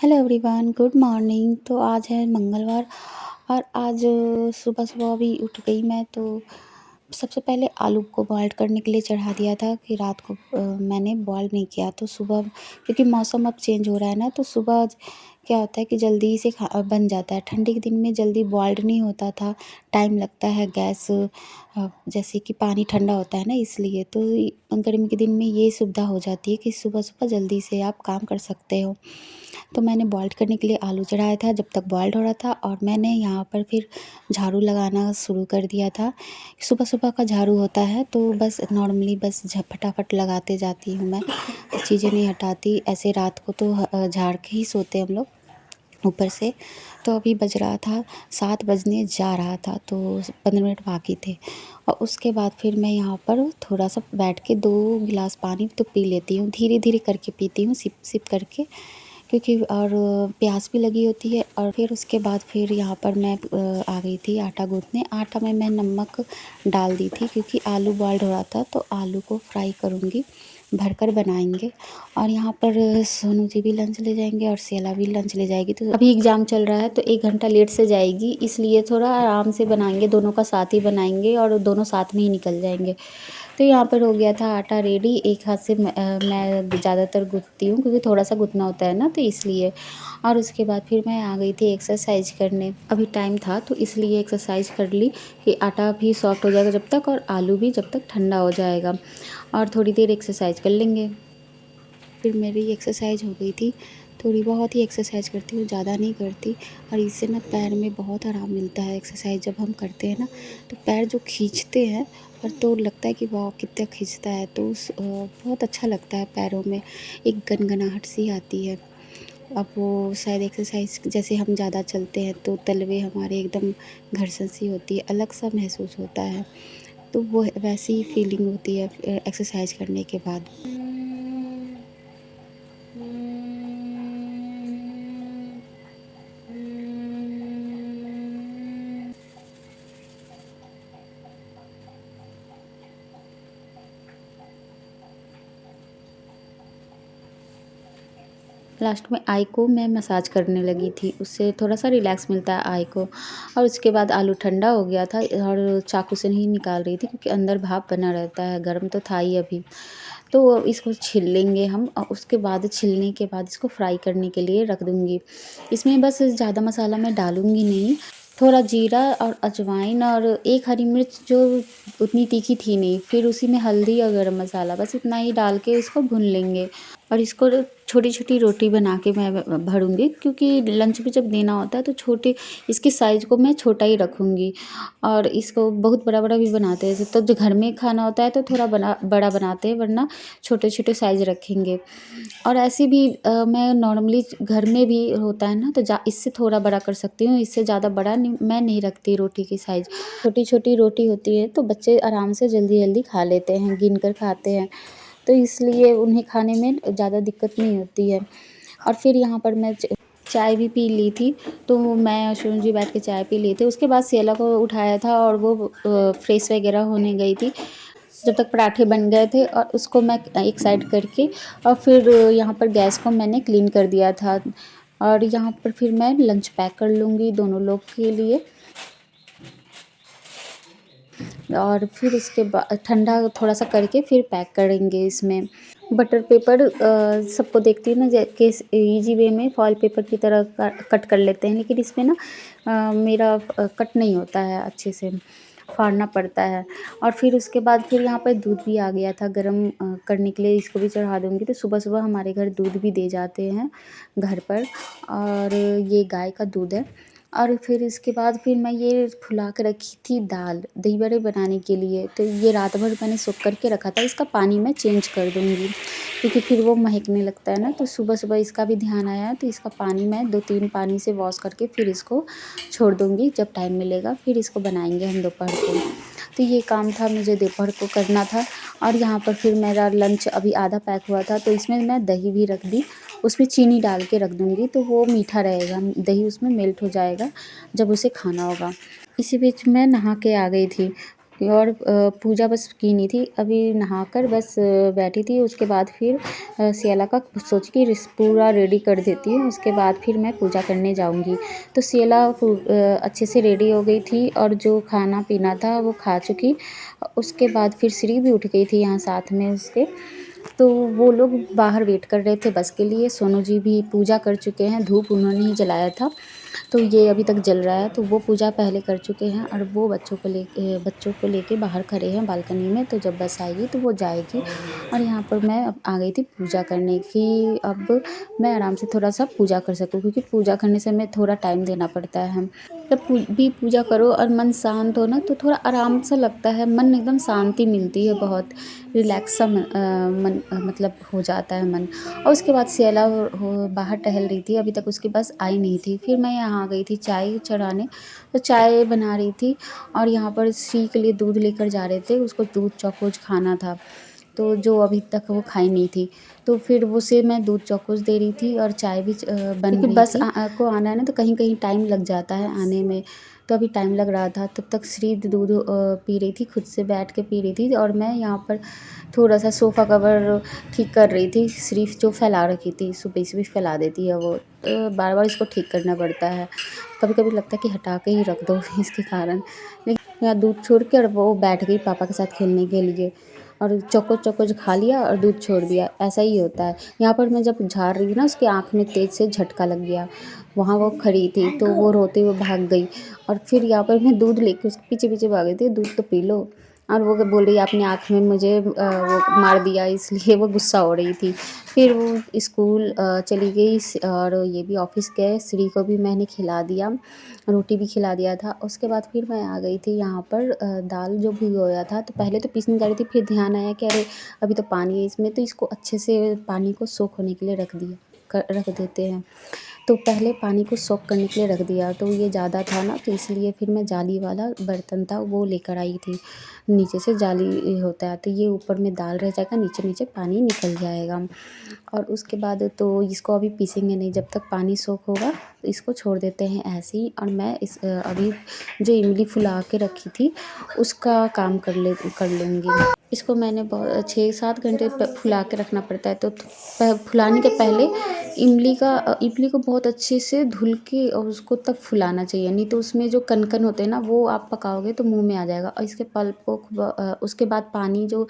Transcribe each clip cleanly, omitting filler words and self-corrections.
Hello everyone, good morning. तो आज है मंगलवार और आज सुबह-सुबह अभी उठ गई मैं तो सबसे पहले आलू को बॉईल करने के लिए चढ़ा दिया था कि रात को मैंने बॉईल नहीं किया तो सुबह क्योंकि मौसम अब चेंज हो रहा है ना तो सुबह क्या होता है कि जल्दी से बन जाता है। ठंडी के दिन में जल्दी बॉइल्ड नहीं होता था, टाइम लगता है गैस जैसे कि पानी ठंडा होता है ना इसलिए। तो गर्मी के दिन में ये सुविधा हो जाती है कि सुबह-सुबह जल्दी से आप काम कर सकते हो। तो मैंने बॉइल्ड करने के लिए आलू चढ़ाया था जब तक बॉइल्ड हो रहा था और मैंने यहाँ पर फिर झाड़ू लगाना शुरू कर दिया था। सुबह-सुबह का झाड़ू होता है तो बस नॉर्मली बस फटाफट लगाते जाती हूँ मैं, चीज़ें नहीं हटाती। ऐसे रात को तो झाड़ के ही सोते हैं हम लोग ऊपर से। तो अभी बज रहा था 7 बजने जा रहा था तो 15 मिनट बाकी थे और उसके बाद फिर मैं यहाँ पर थोड़ा-सा बैठ के 2 गिलास पानी तो पी लेती हूँ। धीरे-धीरे करके पीती हूँ, सिप-सिप करके, क्योंकि और प्यास भी लगी होती है। और फिर उसके बाद फिर यहाँ पर मैं आ गई थी आटा गूँथने। आटा में मैं नमक डाल दी थी क्योंकि आलू बॉइल्ड हो रहा था तो आलू को फ्राई करूँगी, भरकर बनाएँगे। और यहाँ पर सोनू जी भी लंच ले जाएँगे और शेला भी लंच ले जाएगी। तो अभी एग्ज़ाम चल रहा है तो 1 घंटा लेट से जाएगी, इसलिए थोड़ा आराम से बनाएँगे, दोनों का साथ ही बनाएँगे और दोनों साथ में ही निकल जाएँगे। तो यहाँ पर हो गया था आटा रेडी। एक हाथ से मैं ज़्यादातर गूँथती हूँ क्योंकि थोड़ा-सा गूँथना होता है ना तो इसलिए। और उसके बाद फिर मैं आ गई थी एक्सरसाइज करने। अभी टाइम था तो इसलिए एक्सरसाइज कर ली कि आटा भी सॉफ्ट हो जाएगा जब तक और आलू भी जब तक ठंडा हो जाएगा और थोड़ी देर एक्सरसाइज कर लेंगे। फिर मेरी एक्सरसाइज हो गई थी, थोड़ी बहुत ही एक्सरसाइज करती हूँ, ज़्यादा नहीं करती। और इससे ना पैर में बहुत आराम मिलता है। एक्सरसाइज जब हम करते हैं ना तो पैर जो खींचते हैं और तो लगता है कि वाह कितना खींचता है तो बहुत अच्छा लगता है पैरों में, एक गनगनाहट सी आती है। अब वो शायद एक्सरसाइज जैसे हम ज़्यादा चलते हैं तो तलवे हमारे एकदम घर्षण सी होती है, अलग सा महसूस होता है। तो वो वैसी ही फीलिंग होती है एक्सरसाइज करने के बाद। लास्ट में आई को मैं मसाज करने लगी थी, उससे थोड़ा-सा रिलैक्स मिलता है आई को। और उसके बाद आलू ठंडा हो गया था और चाकू से नहीं निकाल रही थी क्योंकि अंदर भाप बना रहता है, गर्म तो था ही अभी। तो इसको छील लेंगे हम और उसके बाद छिलने के बाद इसको फ्राई करने के लिए रख दूँगी। इसमें बस ज़्यादा मसाला मैं डालूँगी नहीं, थोड़ा जीरा और अजवाइन और 1 हरी मिर्च जो उतनी तीखी थी नहीं, फिर उसी में हल्दी और गरम मसाला बस इतना ही डाल के इसको भून लेंगे। और इसको छोटी-छोटी रोटी बना के मैं भरूँगी क्योंकि लंच में जब देना होता है तो छोटी इसकी साइज़ को मैं छोटा ही रखूँगी। और इसको बहुत बड़ा-बड़ा भी बनाते हैं तो जो घर में खाना होता है तो थोड़ा बड़ा बनाते हैं, वरना छोटे-छोटे साइज़ रखेंगे। और ऐसे भी मैं नॉर्मली घर में भी होता है ना तो इससे थोड़ा बड़ा कर सकती हूँ, इससे ज़्यादा बड़ा नहीं मैं नहीं रखती रोटी की साइज़। छोटी-छोटी रोटी होती है तो बच्चे आराम से जल्दी-जल्दी खा लेते हैं, गिन कर खाते हैं। तो इसलिए उन्हें खाने में ज़्यादा दिक्कत नहीं होती है। और फिर यहाँ पर मैं चाय भी पी ली थी, तो मैं और शिवम जी बैठ के चाय पी लिए थे। उसके बाद शेला को उठाया था और वो फ्रेश वगैरह होने गई थी। जब तक पराठे बन गए थे और उसको मैं एक साइड करके और फिर यहाँ पर गैस को मैंने क्लीन कर दिया था। और यहाँ पर फिर मैं लंच पैक कर लूँगी दोनों लोग के लिए। और फिर उसके बाद ठंडा थोड़ा-सा करके फिर पैक करेंगे इसमें। बटर पेपर सबको देखती हूँ ना कि ईज़ी वे में फॉइल पेपर की तरह कट कर लेते हैं, लेकिन इसमें ना मेरा कट नहीं होता है अच्छे से, फाड़ना पड़ता है। और फिर उसके बाद फिर यहाँ पर दूध भी आ गया था गरम करने के लिए, इसको भी चढ़ा दूँगी। तो सुबह-सुबह हमारे घर दूध भी दे जाते हैं घर पर और ये गाय का दूध है। और फिर इसके बाद फिर मैं ये फुला के रखी थी दाल, दही बड़े बनाने के लिए, तो ये रात भर मैंने सोख करके रखा था। इसका पानी मैं चेंज कर दूँगी क्योंकि फिर वो महकने लगता है ना, तो सुबह-सुबह इसका भी ध्यान आया तो इसका पानी मैं 2-3 पानी से वॉश करके फिर इसको छोड़ दूँगी। जब टाइम मिलेगा फिर इसको बनाएँगे हम दोपहर को। तो ये काम था मुझे दोपहर को करना था। और यहाँ पर फिर मेरा लंच अभी आधा पैक हुआ था तो इसमें मैं दही भी रख दी, उसमें चीनी डाल के रख दूँगी तो वो मीठा रहेगा, दही उसमें मेल्ट हो जाएगा जब उसे खाना होगा। इसी बीच मैं नहा के आ गई थी और पूजा बस की नहीं थी, अभी नहाकर बस बैठी थी। उसके बाद फिर सियाला का सोची कि पूरा रेडी कर देती हूँ, उसके बाद फिर मैं पूजा करने जाऊँगी। तो सियाला अच्छे से रेडी हो गई थी और जो खाना पीना था वो खा चुकी। उसके बाद फिर श्री भी उठ गई थी यहाँ साथ में उसके। तो वो लोग बाहर वेट कर रहे थे बस के लिए। सोनू जी भी पूजा कर चुके हैं, धूप उन्होंने ही जलाया था, तो ये अभी तक जल रहा है, तो वो पूजा पहले कर चुके हैं और वो बच्चों को लेके बाहर खड़े हैं बालकनी में। तो जब बस आएगी तो वो जाएगी और यहाँ पर मैं अब आ गई थी पूजा करने की। अब मैं आराम से थोड़ा-सा पूजा कर सकूँ, क्योंकि पूजा करने से हमें थोड़ा टाइम देना पड़ता है। जब भी पूजा करो और मन शांत हो ना, तो थोड़ा आराम सा लगता है, मन एकदम शांति मिलती है, बहुत रिलैक्स सा मतलब हो जाता है मन। और उसके बाद सियाला हो बाहर टहल रही थी, अभी तक उसकी बस आई नहीं थी। फिर मैं यहाँ आ गई थी चाय चढ़ाने, तो चाय बना रही थी और यहाँ पर श्री के लिए दूध लेकर जा रहे थे, उसको दूध चौकोज खाना था, तो जो अभी तक वो खाई नहीं थी। तो फिर उसे मैं दूध चौकोज दे रही थी और चाय भी बन रही थी, क्योंकि बस को आना है ना, तो कहीं-कहीं टाइम लग जाता है आने में। तो अभी टाइम लग रहा था, तब तक श्री दूध पी रही थी, खुद से बैठ के पी रही थी और मैं यहाँ पर थोड़ा-सा सोफ़ा कवर ठीक कर रही थी। श्री जो फैला रखी थी, सुबह-सुबह फैला देती है वो, तो बार-बार इसको ठीक करना पड़ता है। कभी-कभी लगता है कि हटा के ही रख दो इसके कारण। लेकिन यहाँ दूध छोड़ के और वो बैठ गई पापा के साथ खेलने के लिए और चोकोच खा लिया और दूध छोड़ दिया, ऐसा ही होता है। यहाँ पर मैं जब झाड़ रही थी ना, उसकी आँख में तेज़ से झटका लग गया। वहाँ वो खड़ी थी, तो वो रोते हुए भाग गई और फिर यहाँ पर मैं दूध लेके उसके पीछे-पीछे भागी थी, दूध तो पी लो। और वो बोल रही है अपनी आँख में मुझे वो मार दिया, इसलिए वो गुस्सा हो रही थी। फिर वो स्कूल चली गई और ये भी ऑफ़िस गए। श्री को भी मैंने खिला दिया, रोटी भी खिला दिया था। उसके बाद फिर मैं आ गई थी यहाँ पर दाल जो भिगोया था, तो पहले तो पीसने जा रही थी, फिर ध्यान आया कि अरे अभी तो पानी है इसमें, तो इसको अच्छे से पानी को सोख होने के लिए रख देते हैं। तो पहले पानी को सोक करने के लिए रख दिया, तो ये ज़्यादा था ना, तो इसलिए फिर मैं जाली वाला बर्तन था वो लेकर आई थी। नीचे से जाली होता है, तो ये ऊपर में दाल रह जाएगा, नीचे-नीचे पानी निकल जाएगा। और उसके बाद तो इसको अभी पीसेंगे नहीं, जब तक पानी सोख होगा तो इसको छोड़ देते हैं ऐसे ही। और मैं अभी जो इमली फुला के रखी थी उसका काम कर लूँगी। इसको मैंने 6-7 घंटे फुला के रखना पड़ता है, तो फुलाने के पहले इमली को बहुत अच्छे से धुल के और उसको तब फुलाना चाहिए, नहीं तो उसमें जो कण-कण होते हैं ना, वो आप पकाओगे तो मुँह में आ जाएगा। और इसके पल्प को उसके बाद पानी जो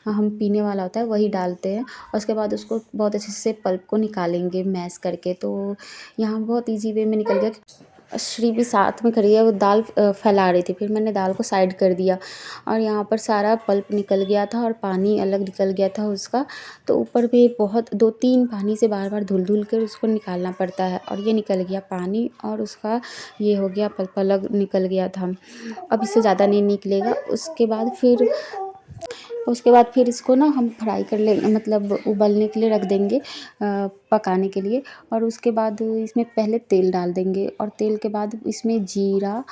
हम पीने वाला होता है वही डालते हैं और उसके बाद उसको बहुत अच्छे से पल्प को निकालेंगे मैश करके। तो यहाँ बहुत ईज़ी वे में निकल गया। श्री भी साथ में खड़ी है, वो दाल फैला रही थी, फिर मैंने दाल को साइड कर दिया और यहाँ पर सारा पल्प निकल गया था और पानी अलग निकल गया था उसका। तो ऊपर भी बहुत 2-3 पानी से बार-बार धुल-धुल कर उसको निकालना पड़ता है और ये निकल गया पानी और उसका ये हो गया, पल्प अलग निकल गया था। अब इससे ज़्यादा नहीं निकलेगा। उसके बाद फिर इसको ना हम फ्राई कर लेंगे, मतलब उबलने के लिए रख देंगे, पकाने के लिए। और उसके बाद इसमें पहले तेल डाल देंगे और तेल के बाद इसमें जीरा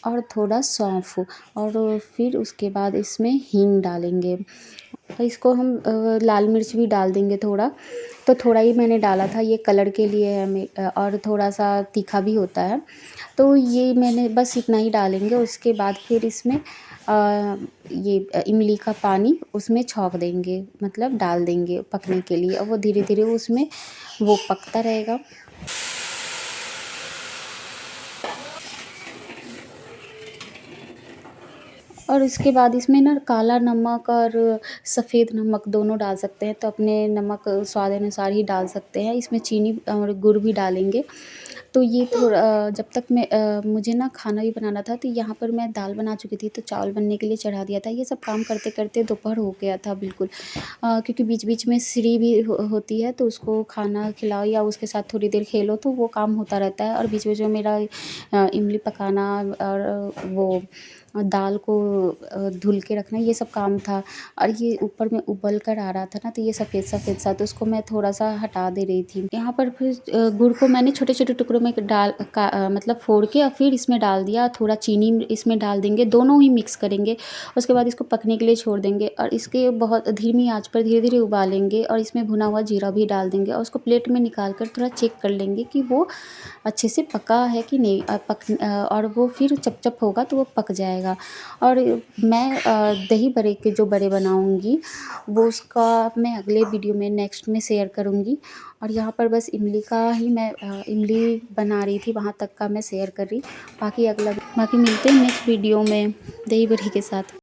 और थोड़ा सौंफ और फिर उसके बाद इसमें हींग डालेंगे। और इसको हम लाल मिर्च भी डाल देंगे थोड़ा, तो थोड़ा ही मैंने डाला था, ये कलर के लिए है और थोड़ा-सा तीखा भी होता है। तो ये मैंने बस इतना ही डालेंगे। उसके बाद फिर इसमें इमली का पानी उसमें छौंक देंगे, मतलब डाल देंगे पकने के लिए और वो धीरे-धीरे उसमें वो पकता रहेगा। और उसके बाद इसमें ना काला नमक और सफ़ेद नमक दोनों डाल सकते हैं, तो अपने नमक स्वाद अनुसार ही डाल सकते हैं। इसमें चीनी और गुड़ भी डालेंगे। तो ये जब तक मुझे ना खाना भी बनाना था, तो यहाँ पर मैं दाल बना चुकी थी, तो चावल बनने के लिए चढ़ा दिया था। ये सब काम करते-करते दोपहर हो गया था बिल्कुल। क्योंकि बीच-बीच में श्री भी होती है, तो उसको खाना खिलाओ या उसके साथ थोड़ी देर खेलो, तो वो काम होता रहता है। और बीच-बीच में मेरा इमली पकाना और वो दाल को धुल के रखना, ये सब काम था। और ये ऊपर में उबल कर आ रहा था ना, तो ये सफ़ेद-सफ़ेद सा, तो उसको मैं थोड़ा-सा हटा दे रही थी। यहाँ पर फिर गुड़ को मैंने छोटे-छोटे टुकड़ों में मतलब फोड़ के और फिर इसमें डाल दिया। थोड़ा चीनी इसमें डाल देंगे, दोनों ही मिक्स करेंगे। उसके बाद इसको पकने के लिए छोड़ देंगे और इसके बहुत धीमी आँच पर धीरे-धीरे उबालेंगे और इसमें भुना हुआ जीरा भी डाल देंगे और उसको प्लेट में निकाल कर थोड़ा चेक कर लेंगे कि वो अच्छे से पका है कि नहीं। और वो फिर चप-चप होगा तो वो पक जाएगा। जाएगा। और मैं दही बड़े के जो बड़े बनाऊँगी वो उसका मैं अगले वीडियो में नेक्स्ट में शेयर करूँगी। और यहाँ पर बस इमली का ही मैं इमली बना रही थी, वहाँ तक का मैं शेयर कर रही। बाकी मिलते हैं नेक्स्ट वीडियो में दही बड़े के साथ।